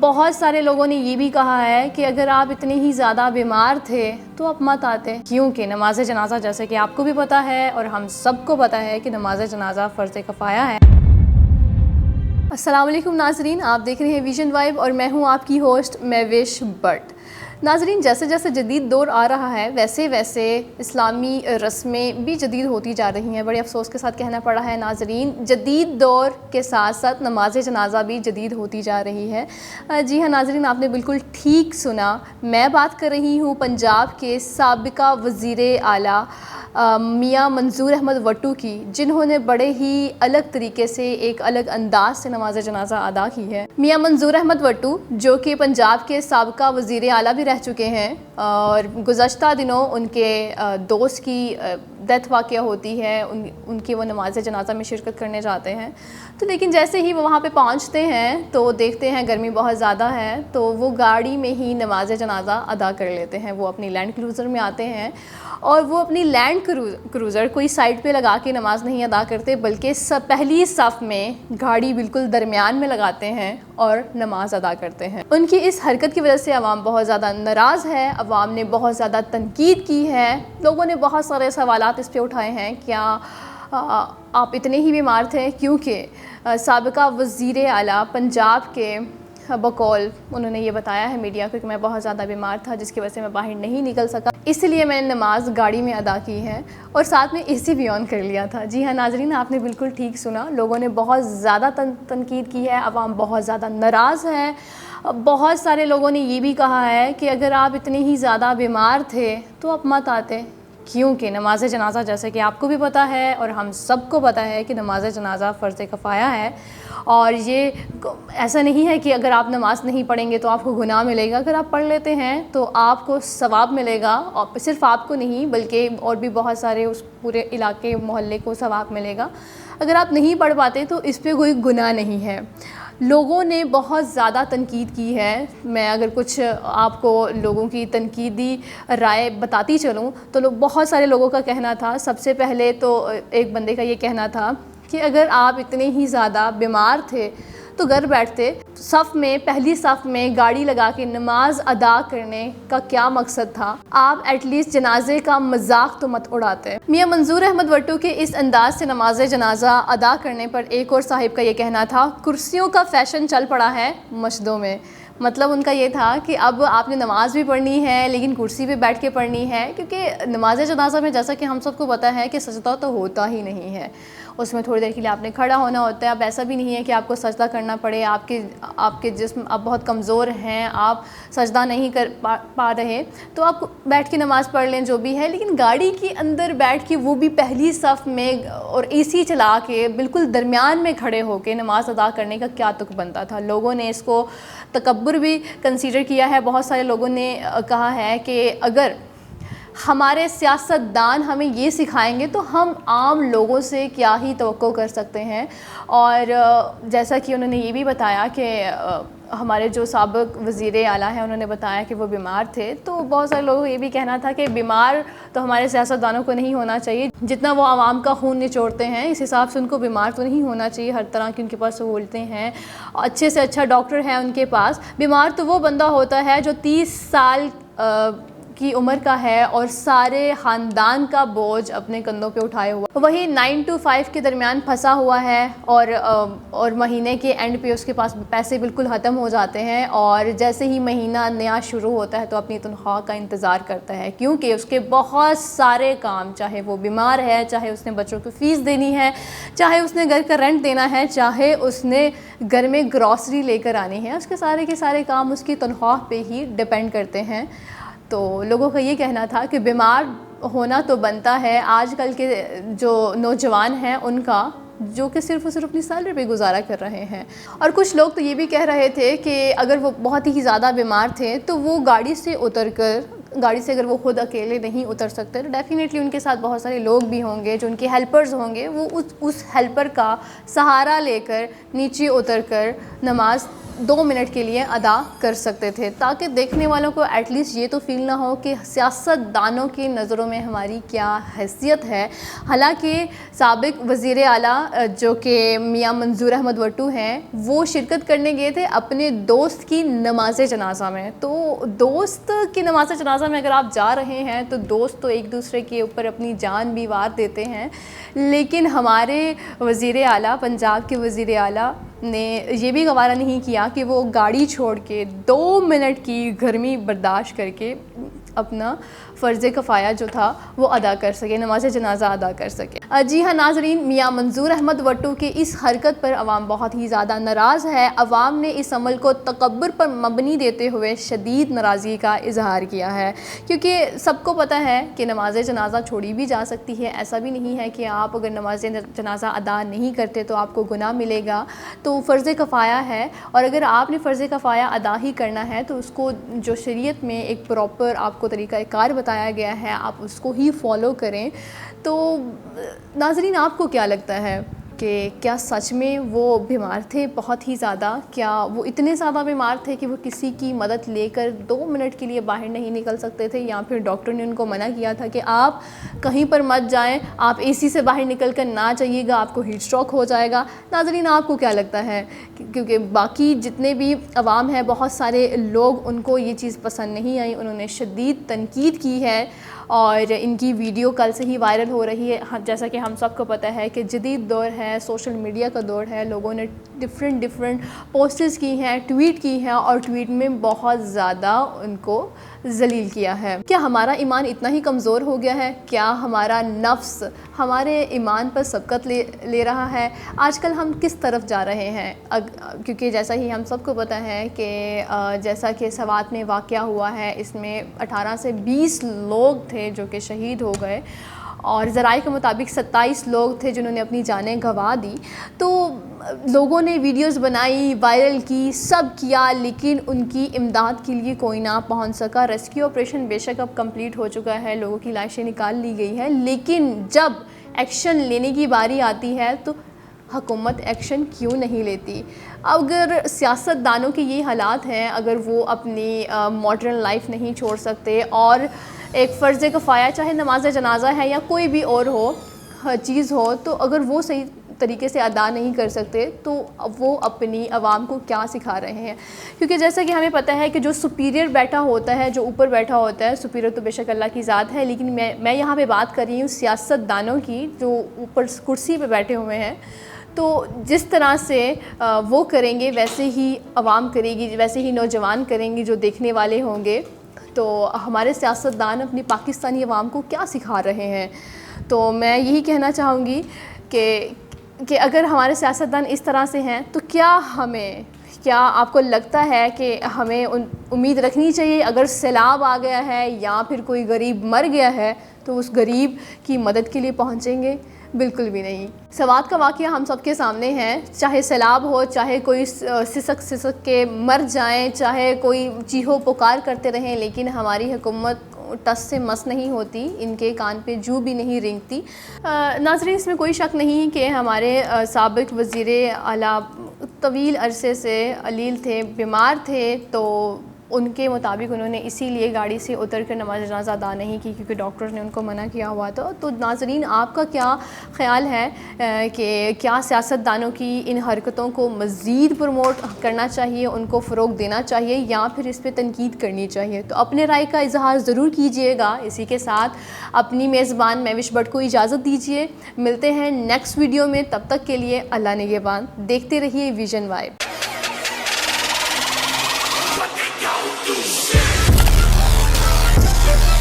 بہت سارے لوگوں نے یہ بھی کہا ہے کہ اگر آپ اتنے ہی زیادہ بیمار تھے تو آپ مت آتے، کیونکہ نماز جنازہ جیسے کہ آپ کو بھی پتہ ہے اور ہم سب کو پتہ ہے کہ نماز جنازہ فرض کفایہ ہے۔ السلام علیکم ناظرین، آپ دیکھ رہے ہیں ویژن وائب اور میں ہوں آپ کی ہوسٹ مہوش بٹ۔ ناظرین، جیسے جیسے جدید دور آ رہا ہے ویسے ویسے اسلامی رسمیں بھی جدید ہوتی جا رہی ہیں۔ بڑے افسوس کے ساتھ کہنا پڑا ہے ناظرین، جدید دور کے ساتھ ساتھ نماز جنازہ بھی جدید ہوتی جا رہی ہے۔ جی ہاں ناظرین، آپ نے بالکل ٹھیک سنا، میں بات کر رہی ہوں پنجاب کے سابقہ وزیر اعلیٰ میاں منظور احمد وٹو کی، جنہوں نے بڑے ہی الگ طریقے سے ایک الگ انداز سے نماز جنازہ ادا کی ہے۔ میاں منظور احمد وٹو جو کہ پنجاب کے سابقہ وزیر اعلیٰ بھی رہ چکے ہیں، اور گزشتہ دنوں ان کے دوست کی ڈیتھ واقعہ ہوتی ہے، ان کی وہ نماز جنازہ میں شرکت کرنے جاتے ہیں، تو لیکن جیسے ہی وہ وہاں پہ پہنچتے ہیں تو دیکھتے ہیں گرمی بہت زیادہ ہے، تو وہ گاڑی میں ہی نماز جنازہ ادا کر لیتے ہیں۔ وہ اپنی لینڈ کروزر میں آتے ہیں اور وہ اپنی لینڈ کروزر کوئی سائڈ پہ لگا کے نماز نہیں ادا کرتے، بلکہ پہلی صف میں گاڑی بالکل درمیان میں لگاتے ہیں اور نماز ادا کرتے ہیں۔ ان کی اس حرکت کی وجہ سے عوام بہت زیادہ ناراض ہے، عوام نے بہت زیادہ تنقید کی ہے، لوگوں نے بہت سارے سوالات اس پہ اٹھائے ہیں۔ کیا آپ اتنے ہی بیمار تھے؟ کیونکہ سابقہ وزیر اعلیٰ پنجاب کے بقول انہوں نے یہ بتایا ہے میڈیا کو کہ میں بہت زیادہ بیمار تھا، جس کی وجہ سے میں باہر نہیں نکل سکا، اس لیے میں نے نماز گاڑی میں ادا کی ہے اور ساتھ میں اے سی بھی آن کر لیا تھا۔ جی ہاں ناظرین، آپ نے بالکل ٹھیک سنا، لوگوں نے بہت زیادہ تنقید کی ہے، عوام بہت زیادہ ناراض ہے۔ بہت سارے لوگوں نے یہ بھی کہا ہے کہ اگر آپ اتنے ہی زیادہ بیمار تھے تو آپ مت آتے، کیونکہ نماز جنازہ جیسے کہ آپ کو بھی پتہ ہے اور ہم سب کو پتہ ہے کہ نماز جنازہ فرض کفایہ ہے، اور یہ ایسا نہیں ہے کہ اگر آپ نماز نہیں پڑھیں گے تو آپ کو گناہ ملے گا۔ اگر آپ پڑھ لیتے ہیں تو آپ کو ثواب ملے گا، اور صرف آپ کو نہیں بلکہ اور بھی بہت سارے اس پورے علاقے محلے کو ثواب ملے گا۔ اگر آپ نہیں پڑھ پاتے تو اس پہ کوئی گناہ نہیں ہے۔ لوگوں نے بہت زیادہ تنقید کی ہے۔ میں اگر کچھ آپ کو لوگوں کی تنقیدی رائے بتاتی چلوں تو بہت سارے لوگوں کا کہنا تھا، سب سے پہلے تو ایک بندے کا یہ کہنا تھا کہ اگر آپ اتنے ہی زیادہ بیمار تھے تو گھر بیٹھتے، صف میں پہلی صف میں گاڑی لگا کے نماز ادا کرنے کا کیا مقصد تھا؟ آپ ایٹ لیسٹ جنازے کا مذاق تو مت اڑاتے۔ میاں منظور احمد وٹو کے اس انداز سے نماز جنازہ ادا کرنے پر ایک اور صاحب کا یہ کہنا تھا، کرسیوں کا فیشن چل پڑا ہے مسجدوں میں۔ مطلب ان کا یہ تھا کہ اب آپ نے نماز بھی پڑھنی ہے لیکن کرسی پہ بیٹھ کے پڑھنی ہے، کیونکہ نماز جنازہ میں جیسا کہ ہم سب کو پتہ ہے کہ سجدہ تو ہوتا ہی نہیں ہے، اس میں تھوڑی دیر کے لیے آپ نے کھڑا ہونا ہوتا ہے۔ اب ایسا بھی نہیں ہے کہ آپ کو سجدہ کرنا پڑے، آپ کے جسم اب بہت کمزور ہیں، آپ سجدہ نہیں کر پا رہے تو آپ بیٹھ کے نماز پڑھ لیں جو بھی ہے، لیکن گاڑی کے اندر بیٹھ کے وہ بھی پہلی صف میں اور اے سی چلا کے بالکل درمیان میں کھڑے ہو کے نماز ادا کرنے کا کیا تک بنتا تھا؟ لوگوں نے اس کو تکبر بھی کنسیڈر کیا ہے۔ بہت سارے لوگوں نے کہا ہے کہ اگر ہمارے سیاستدان ہمیں یہ سکھائیں گے تو ہم عام لوگوں سے کیا ہی توقع کر سکتے ہیں۔ اور جیسا کہ انہوں نے یہ بھی بتایا کہ ہمارے جو سابق وزیر اعلیٰ ہیں انہوں نے بتایا کہ وہ بیمار تھے، تو بہت سارے لوگوں کو یہ بھی کہنا تھا کہ بیمار تو ہمارے سیاستدانوں کو نہیں ہونا چاہیے، جتنا وہ عوام کا خون نچوڑتے ہیں اس حساب سے ان کو بیمار تو نہیں ہونا چاہیے، ہر طرح کی ان کے پاس سہولتیں ہیں، اچھے سے اچھا ڈاکٹر ہے ان کے پاس۔ بیمار تو وہ بندہ ہوتا ہے جو 30 سال کی عمر کا ہے اور سارے خاندان کا بوجھ اپنے کندھوں پہ اٹھائے ہوا، وہی 9 to 5 کے درمیان پھنسا ہوا ہے، اور مہینے کے اینڈ پہ اس کے پاس پیسے بالکل ختم ہو جاتے ہیں، اور جیسے ہی مہینہ نیا شروع ہوتا ہے تو اپنی تنخواہ کا انتظار کرتا ہے، کیونکہ اس کے بہت سارے کام، چاہے وہ بیمار ہے، چاہے اس نے بچوں کی فیس دینی ہے، چاہے اس نے گھر کا رینٹ دینا ہے، چاہے اس نے گھر میں گروسری لے کر آنی ہے، اس کے سارے کام اس کی تنخواہ پہ ہی ڈپینڈ کرتے ہیں۔ تو لوگوں کا یہ کہنا تھا کہ بیمار ہونا تو بنتا ہے آج کل کے جو نوجوان ہیں ان کا، جو کہ صرف اپنی سیلری پہ گزارا کر رہے ہیں۔ اور کچھ لوگ تو یہ بھی کہہ رہے تھے کہ اگر وہ بہت ہی زیادہ بیمار تھے تو وہ گاڑی سے اگر وہ خود اکیلے نہیں اتر سکتے تو ڈیفینیٹلی ان کے ساتھ بہت سارے لوگ بھی ہوں گے جو ان کے ہیلپرز ہوں گے، وہ اس ہیلپر کا سہارا لے کر نیچے اتر کر نماز 2 منٹ کے لیے ادا کر سکتے تھے، تاکہ دیکھنے والوں کو ایٹ لیسٹ یہ تو فیل نہ ہو کہ سیاست دانوں کی نظروں میں ہماری کیا حیثیت ہے۔ حالانکہ سابق وزیر اعلیٰ جو کہ میاں منظور احمد وٹو ہیں، وہ شرکت کرنے گئے تھے اپنے دوست کی نماز جنازہ میں۔ تو دوست کی نماز جنازہ میں اگر آپ جا رہے ہیں تو دوست تو ایک دوسرے کے اوپر اپنی جان بھی وار دیتے ہیں، لیکن ہمارے وزیر اعلیٰ، پنجاب کے وزیر اعلیٰ نے یہ بھی گوارا نہیں کیا کہ وہ گاڑی چھوڑ کے 2 منٹ کی گرمی برداشت کر کے اپنا فرض کفایہ جو تھا وہ ادا کر سکے، نماز جنازہ ادا کر سکے۔ جی ہاں ناظرین، میاں منظور احمد وٹو کے اس حرکت پر عوام بہت ہی زیادہ ناراض ہے۔ عوام نے اس عمل کو تکبر پر مبنی دیتے ہوئے شدید ناراضگی کا اظہار کیا ہے، کیونکہ سب کو پتہ ہے کہ نماز جنازہ چھوڑی بھی جا سکتی ہے۔ ایسا بھی نہیں ہے کہ آپ اگر نماز جنازہ ادا نہیں کرتے تو آپ کو گناہ ملے گا، تو فرض کفایہ ہے، اور اگر آپ نے فرض کفایہ ادا ہی کرنا ہے تو اس کو جو شریعت میں ایک پراپر آپ کو طریقہ کار بتایا گیا ہے، آپ اس کو ہی فالو کریں۔ تو ناظرین، آپ کو کیا لگتا ہے کہ کیا سچ میں وہ بیمار تھے بہت ہی زیادہ؟ کیا وہ اتنے زیادہ بیمار تھے کہ وہ کسی کی مدد لے کر 2 منٹ کے لیے باہر نہیں نکل سکتے تھے، یا پھر ڈاکٹر نے ان کو منع کیا تھا کہ آپ کہیں پر مت جائیں، آپ اے سی سے باہر نکل کر نہ جائیے گا، آپ کو ہیٹ اسٹروک ہو جائے گا؟ ناظرین، آپ کو کیا لگتا ہے؟ کیونکہ باقی جتنے بھی عوام ہیں، بہت سارے لوگ، ان کو یہ چیز پسند نہیں آئی، انہوں نے شدید تنقید کی ہے، اور ان کی ویڈیو کل سے ہی وائرل ہو رہی ہے۔ جیسا کہ ہم سب کو پتہ ہے کہ جدید دور ہے، سوشل میڈیا کا دور ہے، لوگوں نے ڈفرینٹ پوسٹز کی ہیں، ٹویٹ کی ہیں، اور ٹویٹ میں بہت زیادہ ان کو ذلیل کیا ہے۔ کیا ہمارا ایمان اتنا ہی کمزور ہو گیا ہے؟ کیا ہمارا نفس ہمارے ایمان پر سبقت لے رہا ہے؟ آج کل ہم کس طرف جا رہے ہیں؟ کیونکہ جیسا ہی ہم سب کو پتہ ہے کہ جیسا کہ سوات میں واقعہ ہوا ہے، اس میں 18 سے 20 لوگ تھے جو کہ شہید ہو گئے، اور ذرائع کے مطابق 27 لوگ تھے جنہوں نے اپنی جانیں گنوا دی۔ تو لوگوں نے ویڈیوز بنائی، وائرل کی، سب کیا، لیکن ان کی امداد کے لیے کوئی نہ پہنچ سکا۔ ریسکیو آپریشن بے شک اب کمپلیٹ ہو چکا ہے، لوگوں کی لاشیں نکال لی گئی ہیں، لیکن جب ایکشن لینے کی باری آتی ہے تو حکومت ایکشن کیوں نہیں لیتی؟ اگر سیاست دانوں کے یہ حالات ہیں، اگر وہ اپنی ماڈرن لائف نہیں چھوڑ سکتے، اور ایک فرض کفایہ چاہے نماز جنازہ ہے یا کوئی بھی اور ہو چیز ہو، تو اگر وہ صحیح طریقے سے ادا نہیں کر سکتے تو وہ اپنی عوام کو کیا سکھا رہے ہیں؟ کیونکہ جیسا کہ ہمیں پتہ ہے کہ جو سپیریئر بیٹھا ہوتا ہے، جو اوپر بیٹھا ہوتا ہے، سپیریئر تو بے شک اللہ کی ذات ہے، لیکن میں یہاں پہ بات کر رہی ہوں سیاست دانوں کی، جو اوپر کرسی پہ بیٹھے ہوئے ہیں۔ تو جس طرح سے وہ کریں گے ویسے ہی عوام کرے گی، ویسے ہی نوجوان کریں گے جو دیکھنے والے ہوں گے۔ تو ہمارے سیاستدان اپنی پاکستانی عوام کو کیا سکھا رہے ہیں؟ تو میں یہی کہنا چاہوں گی کہ اگر ہمارے سیاستدان اس طرح سے ہیں تو کیا آپ کو لگتا ہے کہ ہمیں امید رکھنی چاہیے اگر سیلاب آ گیا ہے یا پھر کوئی غریب مر گیا ہے تو اس غریب کی مدد کے لیے پہنچیں گے؟ بالکل بھی نہیں۔ سوات کا واقعہ ہم سب کے سامنے ہے، چاہے سیلاب ہو، چاہے کوئی سسک کے مر جائیں، چاہے کوئی چیخو پکار کرتے رہیں، لیکن ہماری حکومت ٹس سے مس نہیں ہوتی، ان کے کان پہ جو بھی نہیں رینگتی۔ ناظرین، اس میں کوئی شک نہیں کہ ہمارے سابق وزیر اعلیٰ طویل عرصے سے علیل تھے، بیمار تھے، تو ان کے مطابق انہوں نے اسی لیے گاڑی سے اتر کر نماز جنازہ ادا نہیں کی کیونکہ ڈاکٹر نے ان کو منع کیا ہوا تھا۔ تو ناظرین، آپ کا کیا خیال ہے کہ کیا سیاست دانوں کی ان حرکتوں کو مزید پروموٹ کرنا چاہیے، ان کو فروغ دینا چاہیے، یا پھر اس پہ تنقید کرنی چاہیے؟ تو اپنے رائے کا اظہار ضرور کیجیے گا۔ اسی کے ساتھ اپنی میزبان مہوش بٹ کو اجازت دیجیے، ملتے ہیں نیکسٹ ویڈیو میں، تب تک کے لیے اللہ نگہبان۔ دیکھتے رہیے ویژن وائب۔ Yeah.